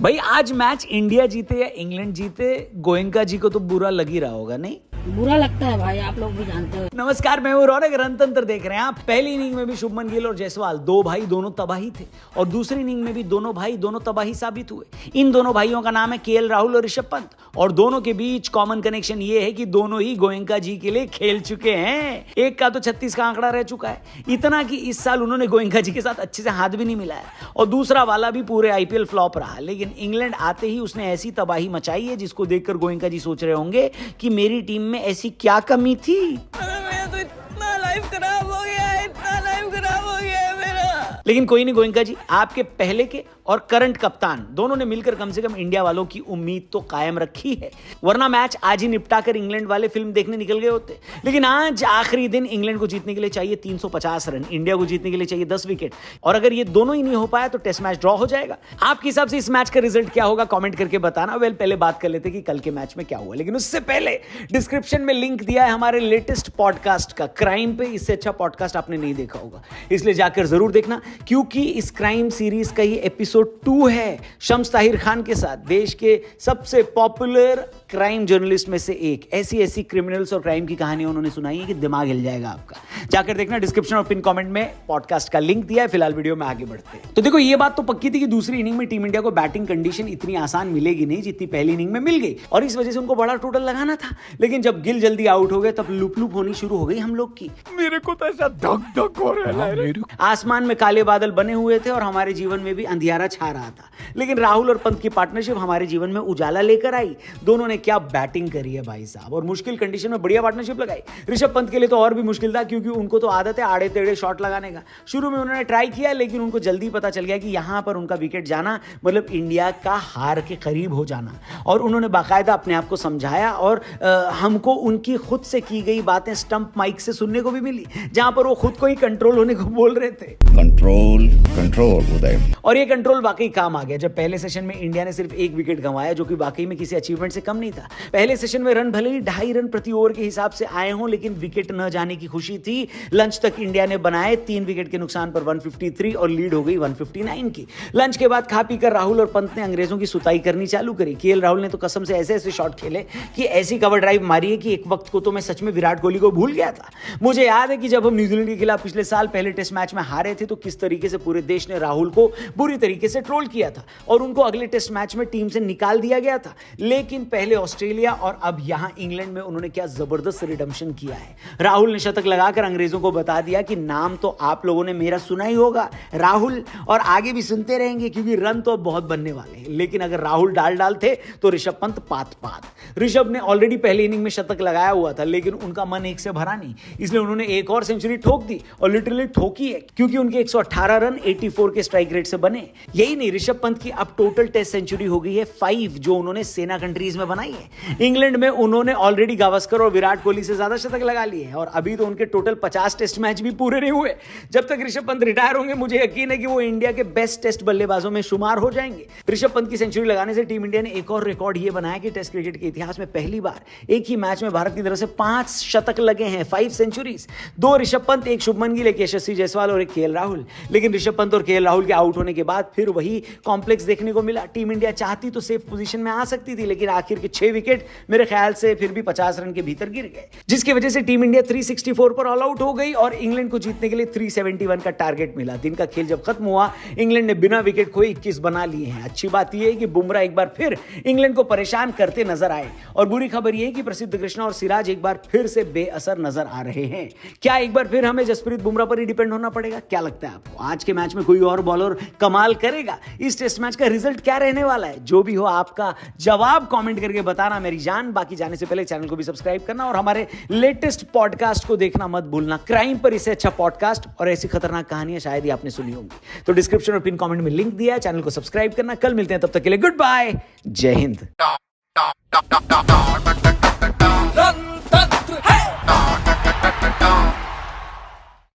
भाई आज match India जीते या इंग्लैंड जीते, गोयनका जी को तो बुरा लग ही रहा होगा, नहीं? बुरा लगता है भाई, आप लोग भी जानते हो। नमस्कार, मैं हूं रौनक, रणतंत्र देख रहे हैं आप। पहली इनिंग में भी शुभमन गिल और जायसवाल दो भाई दोनों तबाही थे और दूसरी इनिंग में भी दोनों भाई दोनों तबाही साबित हुए। इन दोनों भाइयों का नाम है केएल राहुल और ऋषभ पंत और दोनों के बीच कॉमन कनेक्शन ये है कि दोनों ही गोयनका जी के लिए खेल चुके हैं। एक का तो 36 का आंकड़ा रह चुका है, इतना कि इस साल उन्होंने गोयनका जी के साथ अच्छे से हाथ भी नहीं मिलाया और दूसरा वाला भी पूरे आईपीएल फ्लॉप रहा। लेकिन इंग्लैंड आते ही उसने ऐसी तबाही मचाई है जिसको देखकर गोयनका जी सोच रहे होंगे कि मेरी टीम में ऐसी क्या कमी थी। मेरा तो इतना लाइफ खराब हो गया है, इतना लाइफ खराब हो गया है मेरा। लेकिन कोई नहीं गोयनका जी, आपके पहले के और करंट कप्तान दोनों ने मिलकर कम से कम इंडिया वालों की उम्मीद तो कायम रखी है, वरना मैच आज ही निपटा कर इंग्लैंड वाले फिल्म देखने निकल गए होते। लेकिन आज आखिरी दिन इंग्लैंड को जीतने के लिए चाहिए 350 रन, इंडिया को जीतने के लिए चाहिए 10 विकेट और अगर ये दोनों ही नहीं हो पाया तो टेस्ट मैच ड्रॉ हो जाएगा। आपके हिसाब से इस मैच का रिजल्ट क्या होगा, कमेंट करके बताना। पहले बात कर लेते कि कल के मैच में क्या हुआ, लेकिन उससे पहले डिस्क्रिप्शन में लिंक दिया है हमारे लेटेस्ट पॉडकास्ट का, क्राइम पे। इससे अच्छा पॉडकास्ट आपने नहीं देखा होगा, इसलिए जाकर जरूर देखना, क्योंकि इस क्राइम सीरीज का ये एपिसोड 2 है शम्स ताहिर खान के साथ, देश के सबसे पॉपुलर क्राइम जर्नलिस्ट में से एक। ऐसी क्रिमिनल्स और क्राइम की कहानियां उन्होंने सुनाई है कि दिमाग हिल जाएगा आपका। जाकर देखना, डिस्क्रिप्शन और पिन कमेंट में पॉडकास्ट का लिंक दिया है। फिलहाल वीडियो में आगे बढ़ते हैं। तो देखो, ये बात तो पक्की थी कि दूसरी इनिंग में टीम इंडिया को बैटिंग कंडीशन इतनी आसान मिलेगी नहीं जितनी पहली इनिंग में मिल गई और इस वजह से उनको बड़ा टोटल लगाना था। लेकिन जब गिल जल्दी आउट हो गए तब लुप लुप होनी शुरू हो गई हम लोग की। मेरे को तो ऐसा धक धक हो रहा है। आसमान में काले बादल बने हुए थे और हमारे जीवन में भी अंधियारा छा रहा था, लेकिन राहुल और पंत की पार्टनरशिप हमारे जीवन में उजाला लेकर आई। दोनों ने क्या बैटिंग करी है भाई साहब, और मुश्किल कंडीशन में बढ़िया पार्टनरशिप लगाई। ऋषभ पंत के लिए तो और भी मुश्किल था, क्योंकि उनको तो आदत है आड़े टेढ़े शॉट लगाने का। शुरू में उन्होंने ट्राई किया, लेकिन उनको जल्दी पता चल गया कि यहां पर उनका विकेट जाना मतलब इंडिया का हार के करीब हो जाना, और उन्होंने बाकायदा अपने आप को समझाया और हमको उनकी खुद से की गई बातें स्टंप माइक से सुनने को भी मिली, जहां पर वो खुद को ही कंट्रोल होने को बोल रहे थे। कंट्रोल उदय। और ये कंट्रोल वाकई काम आ गया जब पहले सेशन में इंडिया ने सिर्फ 1 विकेट गंवाया, जो कि वाकई में किसी अचीवमेंट से कम नहीं था। पहले सेशन में रन भले ही 2.5 रन प्रति ओवर के हिसाब से आए हों, लेकिन विकेट न जाने की खुशी थी। लंच तक इंडिया ने बनाए 3 विकेट के नुकसान पर 153 और लीड हो गई 159 की। लंच के बाद खा पीकर राहुल और पंत ने अंग्रेजों की सुताई करनी चालू करी। केएल राहुल ने तो कसम से ऐसे शॉट खेले कि ऐसी कवर ड्राइव मारी है कि एक वक्त को तो मैं सच में विराट कोहली को भूल गया था। मुझे याद है कि जब हम न्यूजीलैंड के खिलाफ पिछले साल पहले टेस्ट मैच में हारे थे तो किस तरीके से पूरे देश ने राहुल को बुरी तरीके से ट्रोल किया था और उनको अगले टेस्ट मैच में टीम से निकाल दिया गया था। लेकिन पहले ऑस्ट्रेलिया और अब यहां इंग्लैंड में उन्होंने क्या जबरदस्त रिडेम्पशन किया है। राहुल ने शतक लगाकर अंग्रेजों को बता दिया कि नाम तो आप लोगों ने मेरा सुना ही होगा, राहुल, और आगे भी सुनते रहेंगे, क्योंकि रन तो बहुत बनने वाले हैं। लेकिन अगर राहुल डाल थे तो ऋषभ पंत पात। ऋषभ ने ऑलरेडी पहली इनिंग में शतक लगाया हुआ था, लेकिन उनका मन एक से भरा नहीं, इसलिए उन्होंने एक और सेंचुरी ठोक दी और लिटरली ठोकी है, क्योंकि उनके 118 रन 84 के स्ट्राइक रेट से बने। यही नहीं, ऋषभ पंत की अब टोटल टेस्ट सेंचुरी हो गई है 5, जो उन्होंने सेना कंट्रीज में बनाई है। इंग्लैंड में उन्होंने ऑलरेडी गावस्कर और विराट कोहली से ज्यादा शतक लगा लिए हैं और अभी तो उनके टोटल 50 टेस्ट मैच भी पूरे नहीं हुए। जब तक ऋषभ पंत रिटायर होंगे, मुझे यकीन है कि वो इंडिया के बेस्ट टेस्ट बल्लेबाजों में शुमार हो जाएंगे। ऋषभ पंत की सेंचुरी लगाने से टीम इंडिया ने एक और रिकॉर्ड ये बनाया कि टेस्ट क्रिकेट के इतिहास में पहली बार एक ही मैच में भारत की तरफ से 5 शतक लगे हैं, 5 सेंचुरीज। 2 ऋषभ पंत, 1 शुभमन गिल, 1 यशस्वी जायसवाल और 1 केएल राहुल। लेकिन ऋषभ पंत और केएल राहुल के आउट होने के बाद फिर वही कॉम्प्लेक्स देखने को मिला। टीम इंडिया चाहती तो सेफ पोजीशन में आ सकती थी, लेकिन आखिर के 6 विकेट मेरे ख्याल से फिर भी 50 रन के भीतर गिर गए, जिसकी वजह से टीम इंडिया 364 पर ऑल आउट हो गई और इंग्लैंड को जीतने के लिए 371 का टारगेट मिला। दिन का खेल जब खत्म हुआ, इंग्लैंड ने बिना विकेट खोए 21 बना लिए हैं। अच्छी बात यह है कि बुमराह एक बार फिर इंग्लैंड को परेशान करते नजर आए और बुरी खबर यह है कि प्रसिद्ध कृष्णा और सिराज एक बार फिर से बेअसर नजर आ रहे हैं। क्या एक बार फिर हमें जसप्रीत बुमराह पर ही डिपेंड होना पड़ेगा? क्या लगता है आपको, आज के मैच में कोई और बॉलर कमाल करेगा? इस टेस्ट मैच का रिजल्ट क्या रहने वाला है? जो भी हो, आपका जवाब कमेंट करके बताना मेरी जान। बाकी जाने से पहले चैनल को भी सब्सक्राइब करना और हमारे लेटेस्ट पॉडकास्ट को देखना मत भूलना। क्राइम पर इससे अच्छा पॉडकास्ट और ऐसी खतरनाक कहानियां शायद ही आपने सुनी होंगी। तो डिस्क्रिप्शन और पिन कमेंट में लिंक दिया है, चैनल को सब्सक्राइब करना। कल मिलते हैं, तब तक के लिए गुड बाय, जय हिंद।